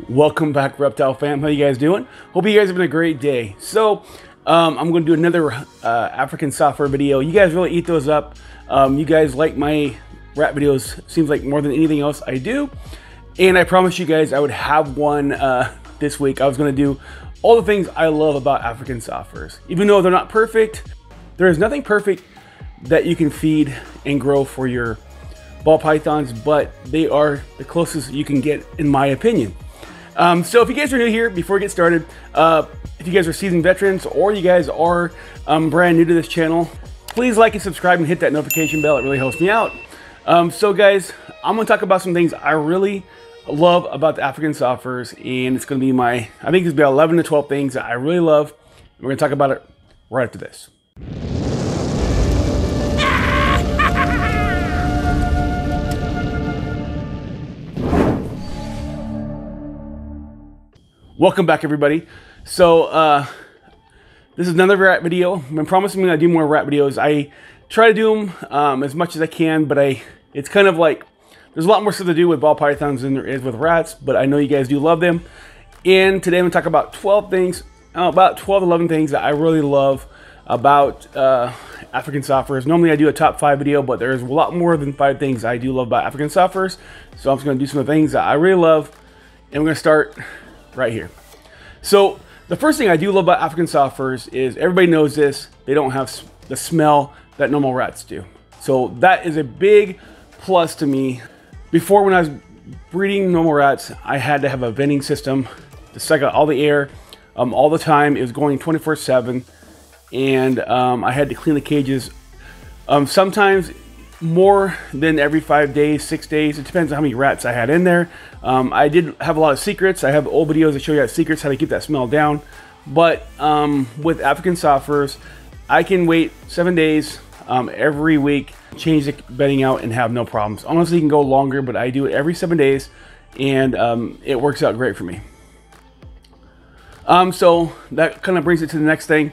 Welcome back, Reptile fam. How you guys doing? Hope you guys are having a great day. So I'm going to do another African software video. You guys really eat those up. You guys like my rat videos, seems like more than anything else I do. And I promised you guys I would have one this week. I was going to do all the things I love about African softwares. Even though they're not perfect, there is nothing perfect that you can feed and grow for your ball pythons, but they are the closest you can get, in my opinion. So if you guys are new here, before we get started, if you guys are seasoned veterans or you guys are brand new to this channel, please like and subscribe and hit that notification bell. It really helps me out. So guys, I'm going to talk about some things I really love about the African softwares, and it's going to be I think it's about 11 to 12 things that I really love. We're going to talk about it right after this. Welcome back, everybody. So this is another rat video. I've been promising I do more rat videos. I try to do them as much as I can, but it's kind of like there's a lot more stuff to do with ball pythons than there is with rats, but I know you guys do love them. And today I'm going to talk about 12 things, about 12 to 11 things that I really love about African softwares. Normally I do a top 5 video, but there's a lot more than 5 things I do love about African softwares. So I'm just going to do some of the things that I really love, and we're going to start right here. So the first thing I do love about African softwares is everybody knows this. They don't have the smell that normal rats do. So that is a big plus to me. Before, when I was breeding normal rats, I had to have a venting system to suck out all the air all the time. It was going 24/7, and I had to clean the cages sometimes more than every 5 days, 6 days. It depends on how many rats I had in there. I did have a lot of secrets. I have old videos that show you secrets, how to keep that smell down. But with African softwares, I can wait 7 days every week, change the bedding out, and have no problems. Honestly, you can go longer, but I do it every 7 days, and it works out great for me. So that kind of brings it to the next thing,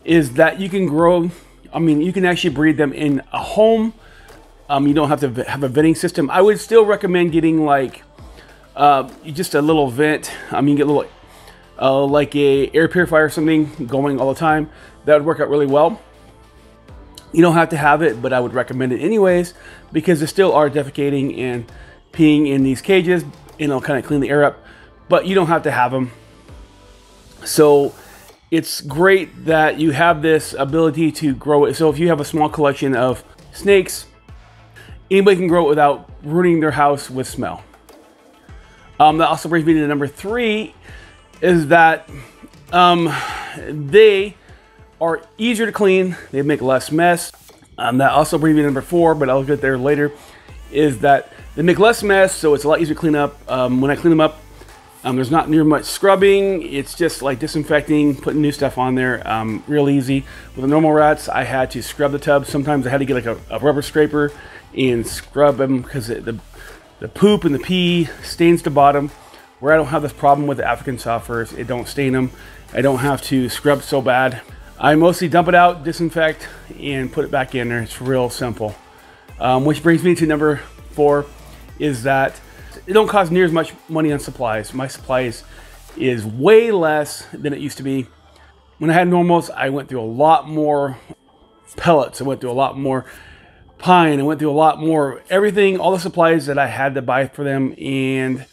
is that you can grow, you can actually breed them in a home. You don't have to have a venting system. I would still recommend getting like just a little vent. You can get a little like a air purifier or something going all the time. That would work out really well. You don't have to have it, but I would recommend it anyways, because they still are defecating and peeing in these cages, and it'll kind of clean the air up, but you don't have to have them. So it's great that you have this ability to grow it. So if you have a small collection of snakes, anybody can grow it without ruining their house with smell. That also brings me to number 3, is that they are easier to clean. They make less mess. That also brings me to number 4, but I'll get there later, is that they make less mess, so it's a lot easier to clean up. When I clean them up, there's not near much scrubbing. It's just like disinfecting, putting new stuff on there, real easy. With the normal rats, I had to scrub the tub. Sometimes I had to get like a rubber scraper and scrub them, because the poop and the pee stains the bottom. Where I don't have this problem with the African softwares, it don't stain them. I don't have to scrub so bad. I mostly dump it out, disinfect, and put it back in there. It's real simple. Which brings me to number 4, is that it don't cost near as much money on supplies. My supplies is way less than it used to be. When I had normals, I went through a lot more pellets. I went through a lot more pine. I went through a lot more everything, all the supplies that I had to buy for them, and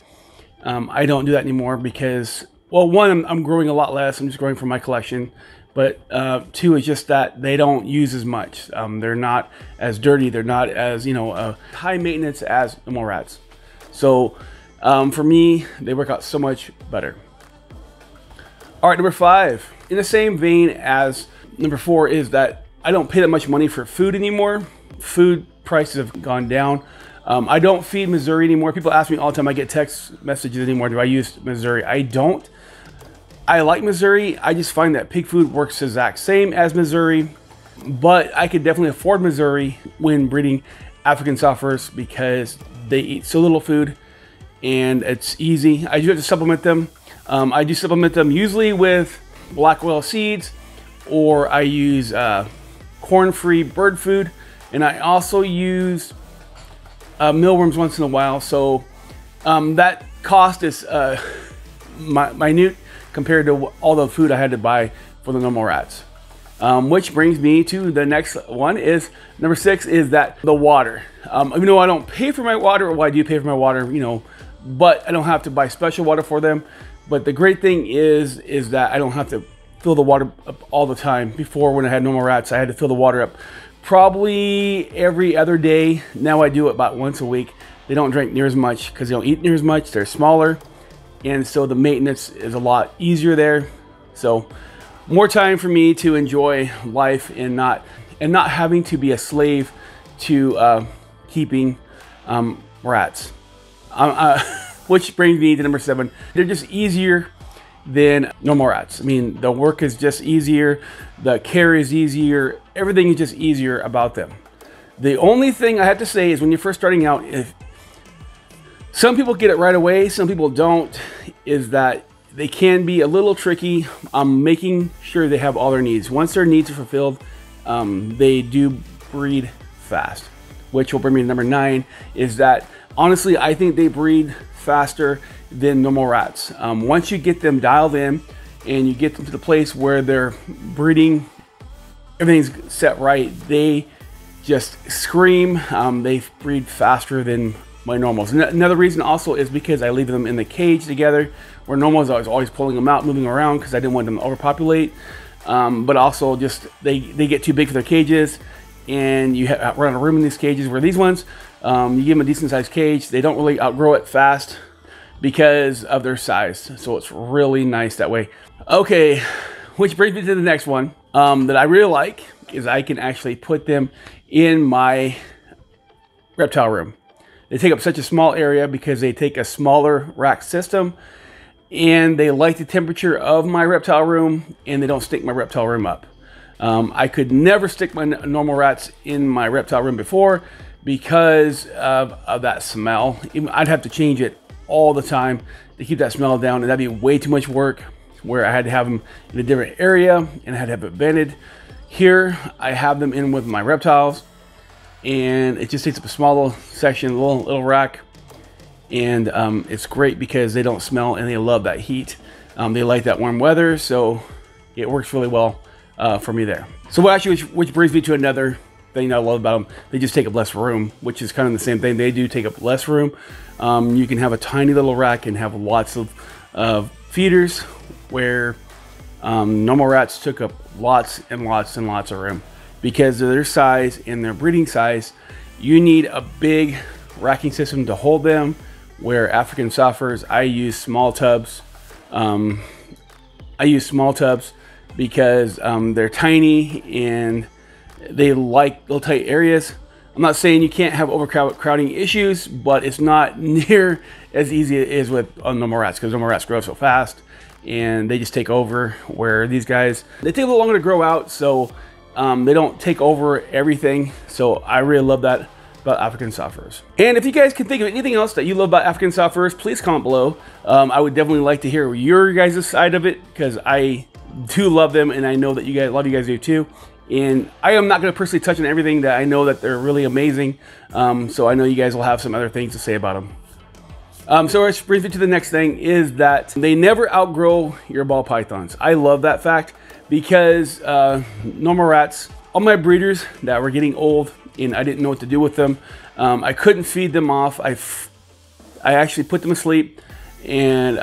I don't do that anymore because, well, one, I'm growing a lot less. I'm just growing from my collection, but 2 is just that they don't use as much. They're not as dirty. They're not as high maintenance as normal rats. So for me, they work out so much better. All right, number 5, in the same vein as number 4, is that I don't pay that much money for food anymore. Food prices have gone down. I don't feed Missouri anymore. People ask me all the time, I get text messages anymore, do I use Missouri? I don't. I like Missouri. I just find that pig food works the exact same as Missouri, but I could definitely afford Missouri when breeding African softwares because they eat so little food and it's easy. I do have to supplement them. I do supplement them usually with black oil seeds, or I use corn-free bird food. And I also use mealworms once in a while. So that cost is minute compared to all the food I had to buy for the normal rats. Which brings me to the next one, is number 6, is that the water. Even though I don't pay for my water, well, I do pay for my water, you know, but I don't have to buy special water for them. But the great thing is that I don't have to fill the water up all the time. Before, when I had normal rats, I had to fill the water up probably every other day. Now I do it about once a week. They don't drink near as much because they don't eat near as much. They're smaller, and so the maintenance is a lot easier there. So more time for me to enjoy life and not having to be a slave to keeping rats. Which brings me to number 7. They're just easier than normal rats. I mean, the work is just easier, the care is easier, everything is just easier about them. The only thing I have to say is, when you're first starting out, if some people get it right away, some people don't, is that they can be a little tricky on making sure they have all their needs. Once their needs are fulfilled, they do breed fast. Which will bring me to number 9, is that honestly, I think they breed faster than normal rats. Once you get them dialed in and you get them to the place where they're breeding, everything's set right, they just scream. They breed faster than my normals. Another reason also is because I leave them in the cage together, where normals I was always pulling them out, moving them around, because I didn't want them to overpopulate. But also just they get too big for their cages, and you run out of room in these cages. Where these ones, you give them a decent sized cage, they don't really outgrow it fast because of their size. So it's really nice that way. Okay, which brings me to the next one that I really like, is I can actually put them in my reptile room. They take up such a small area because they take a smaller rack system, and they like the temperature of my reptile room, and they don't stink my reptile room up. I could never stick my normal rats in my reptile room before because of that smell. I'd have to change it all the time to keep that smell down, and that'd be way too much work, where I had to have them in a different area and I had to have it vented. Here I have them in with my reptiles, and it just takes up a small little section, little rack, and it's great because they don't smell and they love that heat. They like that warm weather, so it works really well for me there. So which brings me to another thing that I love about them. They just take up less room, which is kind of the same thing. They do take up less room. You can have a tiny little rack and have lots of feeders, where normal rats took up lots and lots and lots of room. Because of their size and their breeding size, you need a big racking system to hold them, where African Sofers, I use small tubs. Because they're tiny and they like little tight areas. I'm not saying you can't have overcrowding issues, but it's not near as easy as it is with normal rats, because normal rats grow so fast and they just take over, where these guys, they take a little longer to grow out, so they don't take over everything. So I really love that about African Sofers. And if you guys can think of anything else that you love about African Sofers, please comment below. I would definitely like to hear your guys' side of it, because I do love them, and I know that a lot of you guys do too. And I am not going to personally touch on everything that I know that they're really amazing. So I know you guys will have some other things to say about them. So which brings me to the next thing, is that they never outgrow your ball pythons. I love that fact, because normal rats, all my breeders that were getting old and I didn't know what to do with them, I couldn't feed them off. I actually put them to sleep, and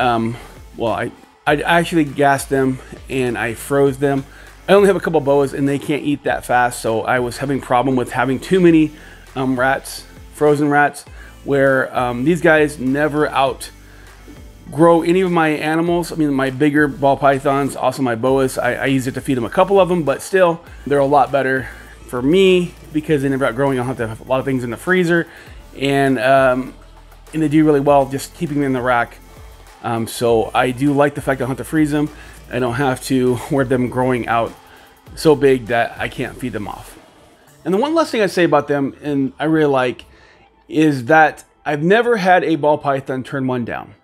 well, I actually gassed them and I froze them. I only have a couple boas and they can't eat that fast, so I was having a problem with having too many rats, frozen rats, where these guys never outgrow any of my animals. I mean, my bigger ball pythons, also my boas, I use it to feed them a couple of them, but still, they're a lot better for me because they never outgrowing. I don't have to have a lot of things in the freezer, and they do really well just keeping them in the rack. So I do like the fact I don't have to freeze them. I don't have to wear them growing out so big that I can't feed them off. And the one last thing I say about them, and I really like, is that I've never had a ball python turn one down.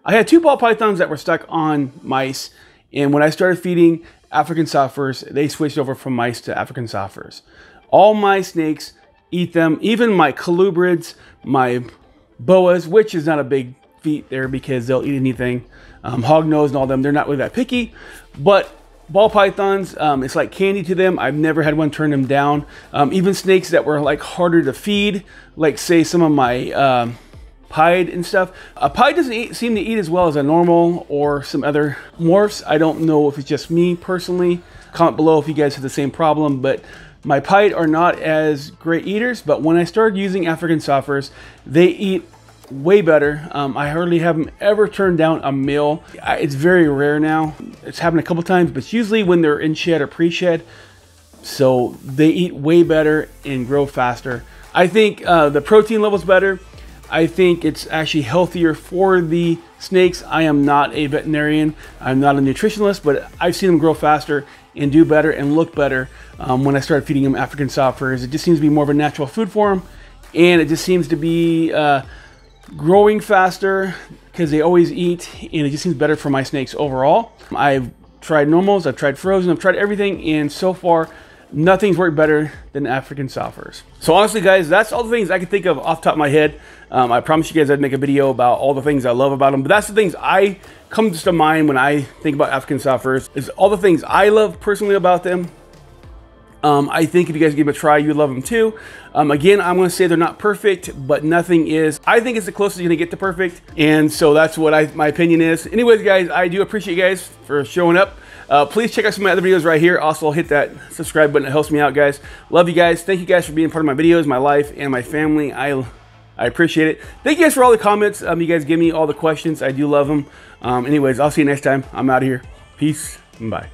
I had 2 ball pythons that were stuck on mice, and when I started feeding African Sofers, they switched over from mice to African Sofers. All my snakes eat them, even my colubrids, my boas, which is not a big feet there because they'll eat anything. Hognose and all them, they're not really that picky, but ball pythons, it's like candy to them. I've never had one turn them down. Even snakes that were like harder to feed, like say some of my pied and stuff. A pied doesn't seem to eat as well as a normal or some other morphs. I don't know if it's just me personally. Comment below if you guys have the same problem, but my pied are not as great eaters, but when I started using African softwares, they eat way better. I hardly have them ever turn down a meal. It's very rare now. It's happened a couple times, but it's usually when they're in shed or pre-shed. So they eat way better and grow faster. I think the protein level's better. I think it's actually healthier for the snakes. I am not a veterinarian. I'm not a nutritionist, but I've seen them grow faster and do better and look better when I started feeding them African softwares. It just seems to be more of a natural food for them, and it just seems to be growing faster because they always eat, and it just seems better for my snakes overall. I've tried normals, I've tried frozen, I've tried everything, and so far nothing's worked better than African softwares. So honestly guys, that's all the things I can think of off the top of my head. I promised you guys I'd make a video about all the things I love about them, but that's the things I comes to mind when I think about African softwares, is all the things I love personally about them. I think if you guys give them a try, you love them too. Again, I'm going to say they're not perfect, but nothing is. I think it's the closest you're going to get to perfect, and so that's what my opinion is. Anyways, guys, I do appreciate you guys for showing up. Please check out some of my other videos right here. Also, hit that subscribe button. It helps me out, guys. Love you guys. Thank you guys for being part of my videos, my life, and my family. I appreciate it. Thank you guys for all the comments. You guys give me all the questions. I do love them. Anyways, I'll see you next time. I'm out of here. Peace and bye.